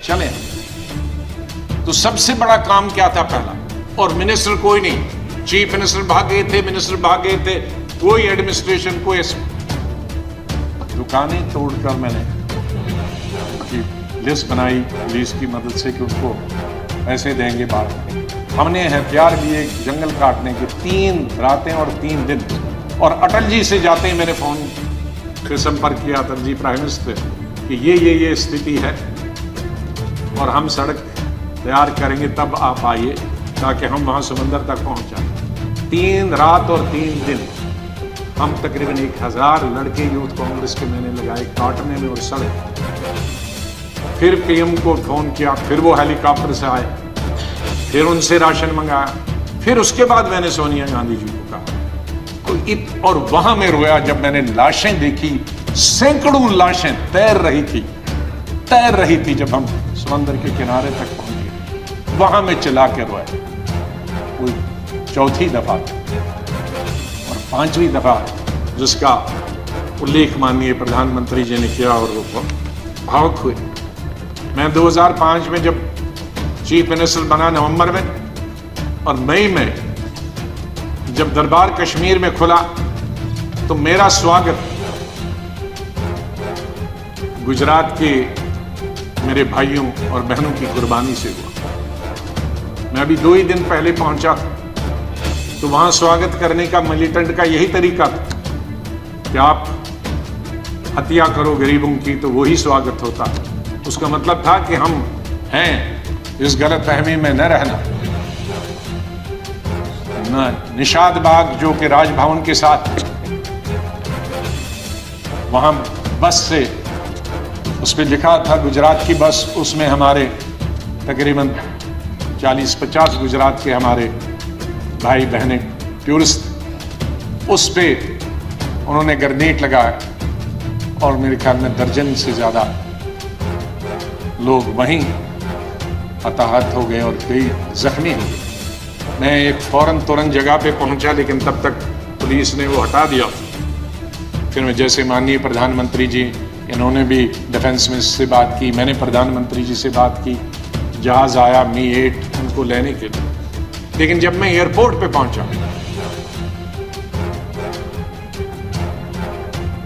चले। तो सबसे बड़ा काम क्या था पहला, और मिनिस्टर कोई नहीं, चीफ मिनिस्टर भागे थे, मिनिस्टर भागे थे, कोई एडमिनिस्ट्रेशन, कोई दुकानें तोड़कर मैंने लिस्ट बनाई पुलिस की मदद से कि उनको पैसे देंगे बाद। हमने हथियार लिए जंगल काटने के 3 रातें और 3 दिन। और अटल जी से जाते ही मैंने फोन से संपर्क किया, अटल जी प्राइम मिनिस्टर, कि ये स्थिति है और हम सड़क तैयार करेंगे, तब आप आइए ताकि हम वहाँ समंदर तक पहुँच जाए। 3 रात और 3 दिन हम तकरीबन 1000 लड़के यूथ कांग्रेस के मैंने लगाए काटने में और सड़क। फिर पीएम को फोन किया, फिर वो हेलीकॉप्टर से आए, फिर उनसे राशन मंगाया, फिर उसके बाद मैंने सोनिया गांधी जी को कहा। और वहां में रोया जब मैंने लाशें देखी, सैकड़ों लाशें तैर रही थी जब हम समंदर के किनारे तक पहुंचे। वहां में चिल्ला के रोया। कोई 4थी दफा और 5वीं दफा जिसका उल्लेख माननीय प्रधानमंत्री जी ने किया और वो भावुक हुए। मैं 2005 में जब चीफ मिनिस्टर बना नवंबर में, और मई में जब दरबार कश्मीर में खुला, तो मेरा स्वागत गुजरात के मेरे भाइयों और बहनों की कुर्बानी से हुआ। मैं अभी 2 ही दिन पहले पहुंचा, तो वहां स्वागत करने का मिलिटेंट का यही तरीका था कि आप हत्या करो गरीबों की तो वही स्वागत होता। उसका मतलब था कि हम हैं, इस गलतफहमी में न रहना। निषाद बाग जो कि राजभवन के साथ, वहां बस से उस पर लिखा था गुजरात की बस, उसमें हमारे तकरीबन 40-50 गुजरात के हमारे भाई बहनें टूरिस्ट, उस पे उन्होंने ग्रेनेड लगाया और मेरे ख्याल में दर्जन से ज्यादा लोग वहीं हताहत हो गए और कई जख्मी हो गए। मैं एक फौरन तुरंत जगह पे पहुंचा, लेकिन तब तक पुलिस ने वो हटा दिया। फिर मैं जैसे माननीय प्रधानमंत्री जी, इन्होंने भी डिफेंस मिनिस्टर से बात की, मैंने प्रधानमंत्री जी से बात की, जहाज आया मी-8 उनको लेने के लिए। लेकिन जब मैं एयरपोर्ट पे पहुंचा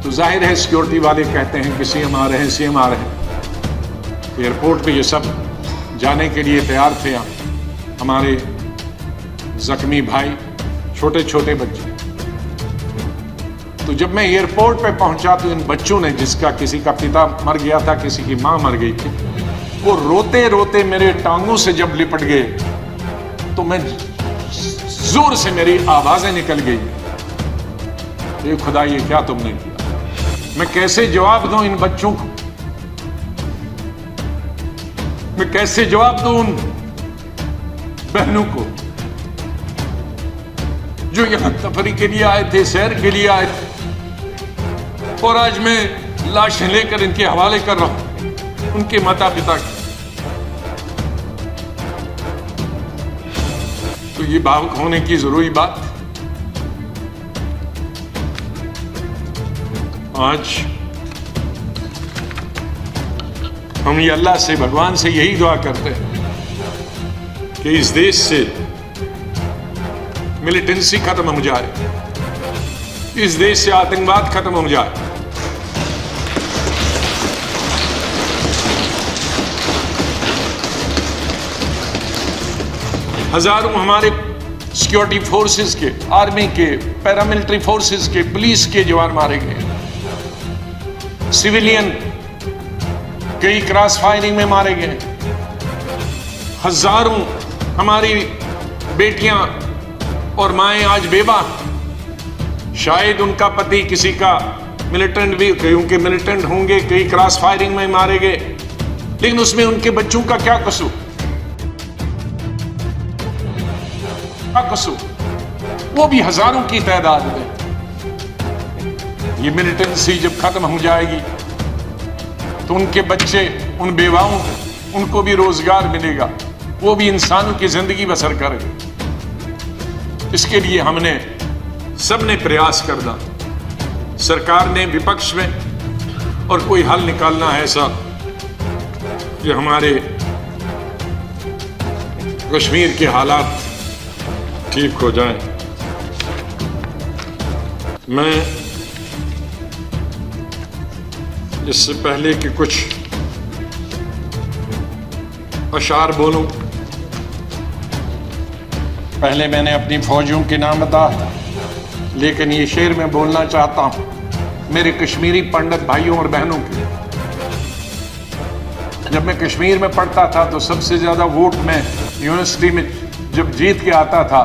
तो जाहिर है सिक्योरिटी वाले कहते हैं कि सीएम आ रहे हैं, सीएम आ रहे हैं। एयरपोर्ट पे ये सब जाने के लिए तैयार थे। हमारे जख्मी भाई, छोटे छोटे बच्चे। तो जब मैं एयरपोर्ट पे पहुंचा तो इन बच्चों ने, जिसका किसी का पिता मर गया था, किसी की मां मर गई थी, वो रोते रोते मेरे टांगों से जब लिपट गए तो मैं जोर से मेरी आवाजें निकल गई, ये खुदा ये क्या तुमने किया। मैं कैसे जवाब दूं इन बच्चों को, मैं कैसे जवाब दूं उन बहनों को जो यहां तफरी के लिए आए थे, सैर के लिए आए थे, और आज मैं लाशें लेकर इनके हवाले कर रहा हूं उनके माता पिता की। तो ये भावुक होने की जरूरी बात। आज हम ये अल्लाह से, भगवान से यही दुआ करते हैं कि इस देश से मिलिटेंसी खत्म हो जाए, इस देश से आतंकवाद खत्म हो जाए। हजारों हमारे सिक्योरिटी फोर्सेस के, आर्मी के, पैरामिलिट्री फोर्सेस के, पुलिस के जवान मारे गए, सिविलियन कई क्रॉस फायरिंग में मारे गए, हजारों हमारी बेटियां और माएं आज बेवा, शायद उनका पति किसी का मिलिटेंट भी, क्योंकि मिलिटेंट होंगे, कई क्रॉस फायरिंग में मारे गए, लेकिन उसमें उनके बच्चों का क्या कसूर, वो भी हजारों की तादाद में। ये मिलिटेंसी जब खत्म हो जाएगी तो उनके बच्चे, उन बेवाओं को, उनको भी रोजगार मिलेगा, वो भी इंसानों की जिंदगी बसर करेंगे। इसके लिए हमने सबने प्रयास करना, सरकार ने, विपक्ष में, और कोई हल निकालना है ऐसा कि हमारे कश्मीर के हालात ठीक हो जाएं। मैं इससे पहले कि कुछ अशार बोलूं, पहले मैंने अपनी फौजियों के नाम बताया, लेकिन ये शेर मैं बोलना चाहता हूं मेरे कश्मीरी पंडित भाइयों और बहनों के। जब मैं कश्मीर में पढ़ता था तो सबसे ज्यादा वोट मैं यूनिवर्सिटी में जब जीत के आता था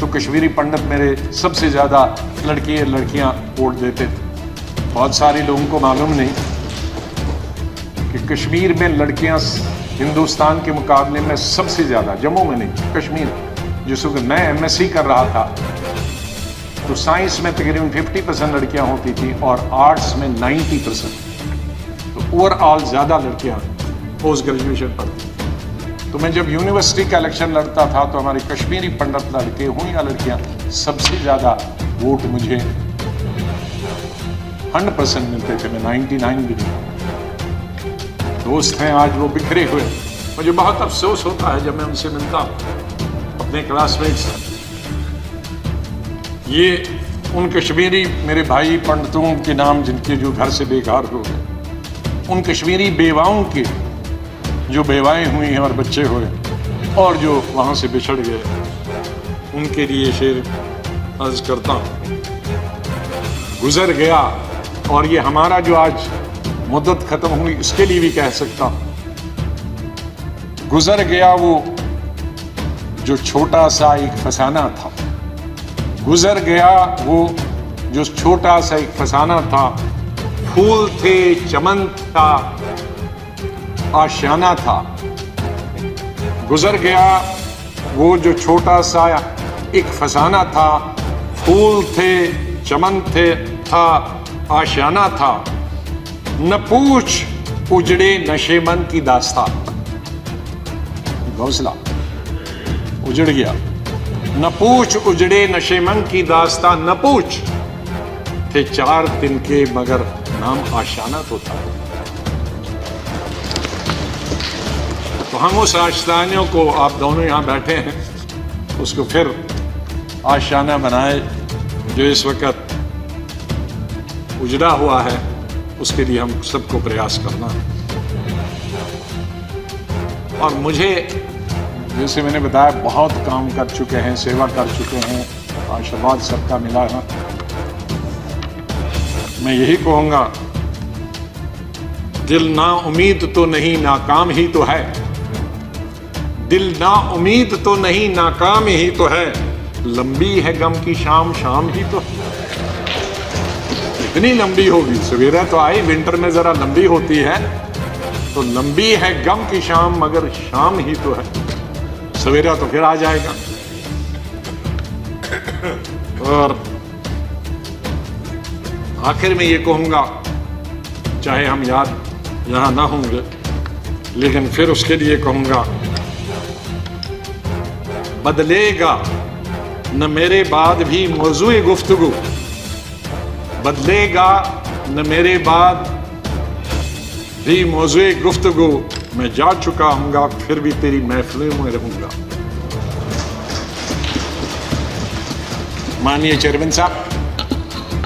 तो कश्मीरी पंडित मेरे सबसे ज्यादा लड़कियां वोट देते थे। बहुत सारे लोगों को मालूम नहीं कि कश्मीर में लड़कियां हिंदुस्तान के मुकाबले में सबसे ज्यादा, जम्मू में नहीं, कश्मीर, जिस वक्त मैं एमएससी कर रहा था तो साइंस में तकरीबन 50% लड़कियां होती थी और आर्ट्स में 90%। तो ओवरऑल ज्यादा लड़कियां पोस्ट ग्रेजुएशन पढ़ती। तो मैं जब यूनिवर्सिटी का इलेक्शन लड़ता था तो हमारे कश्मीरी पंडित लड़के हों या लड़कियां, सबसे ज्यादा वोट मुझे 100% मिलते थे, मैं 99 भी नहीं। दोस्त हैं आज वो बिखरे हुए, मुझे बहुत अफसोस होता है जब मैं उनसे मिलता हूं, अपने क्लासमेट्स। ये उन कश्मीरी मेरे भाई पंडितों के नाम जिनके जो घर से बेघर हो गए, उन कश्मीरी बेवाओं के जो बेवाएं हुई हैं और बच्चे हुए और जो वहां से बिछड़ गए, उनके लिए शेर अर्ज करता हूं। गुजर गया, और ये हमारा जो आज मुद्दत खत्म हुई इसके लिए भी कह सकता हूं, गुजर गया वो जो छोटा सा एक फसाना था, गुजर गया वो जो छोटा सा एक फसाना था, फूल थे, चमन था, आशियाना था। गुजर गया वो जो छोटा सा एक फसाना था, फूल थे, चमन थे, था, आशियाना था। न पूछ उजड़े नशेमन की दास्ता, घोंसला उजड़ गया। न पूछ उजड़े नशेमन की दास्ता, न पूछ थे 4 दिन के मगर नाम आशियाना तो था। तो हम उस आशियाने को, आप दोनों यहां बैठे हैं, उसको फिर आशियाना बनाए जो इस वक्त उजड़ा हुआ है, उसके लिए हम सबको प्रयास करना है। और मुझे, जैसे मैंने बताया, बहुत काम कर चुके हैं, सेवा कर चुके हैं, आशीर्वाद सबका मिला है। मैं यही कहूंगा, दिल ना उम्मीद तो नहीं, नाकाम ही तो है। दिल ना उम्मीद तो नहीं, नाकाम ही तो है। लंबी है गम की शाम, शाम ही तो है। इतनी लंबी होगी, सवेरा तो आई, विंटर में जरा लंबी होती है, तो लंबी है गम की शाम मगर शाम ही तो है। सवेरा तो फिर आ जाएगा। और आखिर में ये कहूंगा, चाहे हम याद यहां ना होंगे, लेकिन फिर उसके लिए कहूंगा, बदलेगा न मेरे बाद भी मौजूए गुफ्तगू, बदलेगा न मेरे बाद भी मौजूए गुफ्तगू। मैं जा चुका हूंगा फिर भी तेरी महफिलों में रहूंगा। माननीय चेयरमैन साहब,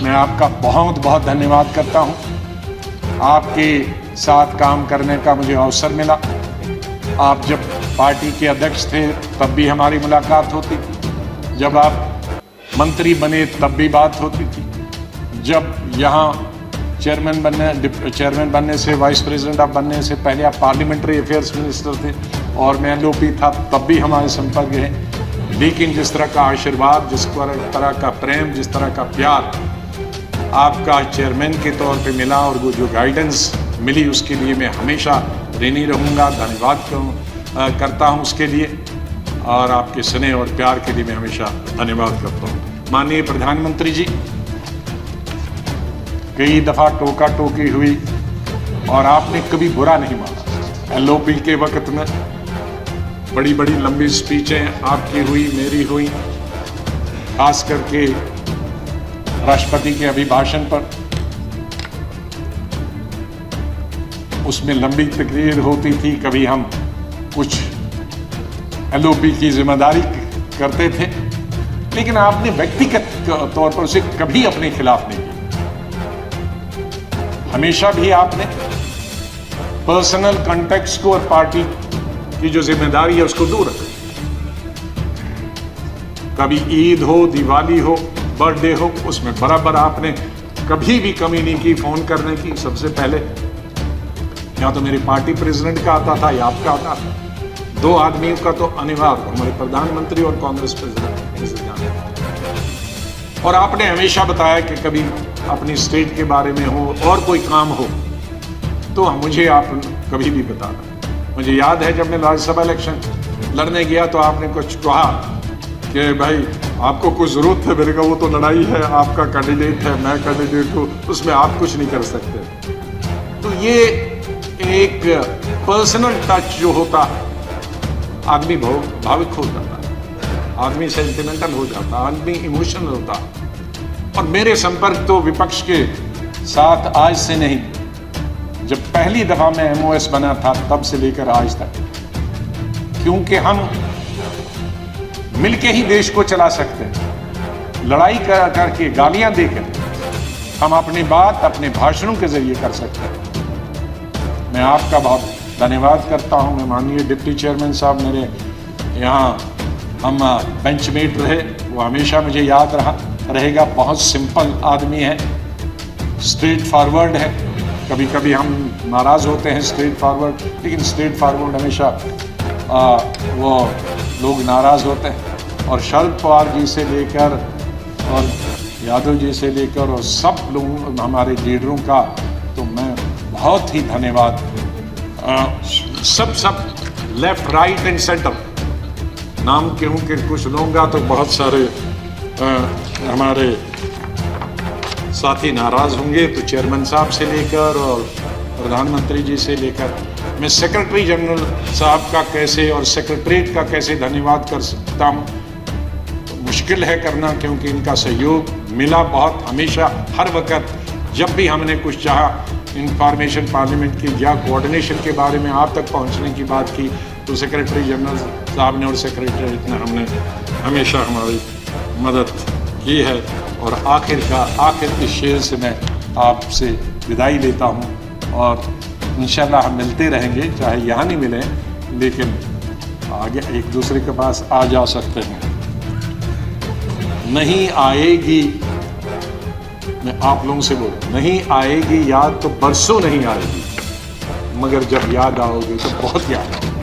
मैं आपका बहुत बहुत धन्यवाद करता हूं। आपके साथ काम करने का मुझे अवसर मिला। आप जब पार्टी के अध्यक्ष थे तब भी हमारी मुलाकात होती थी, जब आप मंत्री बने तब भी बात होती थी, जब यहाँ चेयरमैन बनने से, वाइस प्रेसिडेंट आप बनने से पहले आप पार्लियामेंट्री अफेयर्स मिनिस्टर थे और मैं एलओपी था, तब भी हमारे संपर्क है। लेकिन जिस तरह का आशीर्वाद, जिस तरह का प्रेम, जिस तरह का प्यार आपका चेयरमैन के तौर पे मिला और वो जो गाइडेंस मिली, उसके लिए मैं हमेशा ऋणी रहूँगा। धन्यवाद करता हूँ उसके लिए, और आपके स्नेह और प्यार के लिए मैं हमेशा धन्यवाद करता हूँ। माननीय प्रधानमंत्री जी, कई दफ़ा टोका टोकी हुई और आपने कभी बुरा नहीं माना। एलओपी के वक्त में बड़ी बड़ी लंबी स्पीचें आपकी हुई, मेरी हुई, खास करके राष्ट्रपति के अभिभाषण पर। उसमें लंबी तकरीर होती थी, कभी हम कुछ LOP की जिम्मेदारी करते थे, लेकिन आपने व्यक्तिगत तौर पर उसे कभी अपने खिलाफ नहीं किया। हमेशा भी आपने पर्सनल कॉन्टेक्स्ट को और पार्टी की जो जिम्मेदारी है उसको दूर रखा। कभी ईद हो, दिवाली हो, बर्थडे हो, उसमें बराबर आपने कभी भी कमी नहीं की फोन करने की। सबसे पहले या तो मेरी पार्टी प्रेसिडेंट का आता था या आपका आता था। दो आदमियों का तो अनिवार्य, हमारे प्रधानमंत्री और कांग्रेस प्रेसिडेंट। और आपने हमेशा बताया कि कभी अपनी स्टेट के बारे में हो और कोई काम हो तो मुझे आप कभी भी बताना। मुझे याद है जब मैं राज्यसभा इलेक्शन लड़ने गया तो आपने कुछ कहा कि भाई आपको कुछ जरूरत है, मेरे का वो तो लड़ाई है, आपका कैंडिडेट है, मैं कैंडिडेट हूँ, उसमें आप कुछ नहीं कर सकते। तो ये एक पर्सनल टच जो होता है, आदमी भावुक हो जाता है, आदमी सेंटिमेंटल हो जाता है, आदमी इमोशनल होता है। और मेरे संपर्क तो विपक्ष के साथ आज से नहीं, जब पहली दफा मैं MOS बना था तब से लेकर आज तक, क्योंकि हम मिलके ही देश को चला सकते हैं। लड़ाई करके, गालियां देकर हम अपनी बात अपने भाषणों के जरिए कर सकते हैं। मैं आपका बहुत धन्यवाद करता हूं। मैं माननीय डिप्टी चेयरमैन साहब, मेरे यहाँ हम बेंचमेट रहे, वो हमेशा मुझे याद रहेगा। बहुत सिंपल आदमी है, स्ट्रेट फॉरवर्ड है। कभी कभी हम नाराज होते हैं स्ट्रेट फॉरवर्ड, लेकिन स्ट्रेट फॉरवर्ड हमेशा वो लोग नाराज होते हैं। और शरद पवार जी से लेकर और यादव जी से लेकर और सब लोग हमारे लीडरों का तो मैं बहुत ही धन्यवाद। सब लेफ्ट, राइट एंड सेंटर, नाम क्यों के कुछ लूँगा तो बहुत सारे हमारे साथी नाराज होंगे। तो चेयरमैन साहब से लेकर और प्रधानमंत्री जी से लेकर मैं सेक्रेटरी जनरल साहब का कैसे और सेक्रेटरीट का कैसे धन्यवाद कर सकता हूँ, तो मुश्किल है करना, क्योंकि इनका सहयोग मिला बहुत। हमेशा हर वक्त जब भी हमने कुछ चाहा, इंफॉर्मेशन पार्लियामेंट की या कोऑर्डिनेशन के बारे में आप तक पहुंचने की बात की, तो सेक्रेटरी जनरल साहब ने और सेक्रेटरीट ने हमने हमेशा हमारी मदद की है। और आखिर के शेर से मैं आपसे विदाई लेता हूं, और इंशाल्लाह हम मिलते रहेंगे, चाहे यहाँ नहीं मिलें, लेकिन आगे एक दूसरे के पास आ जा सकते हैं। नहीं आएगी, मैं आप लोगों से बोलूं, नहीं आएगी याद तो बरसों नहीं आएगी, मगर जब याद आओगे तो बहुत याद आओगे।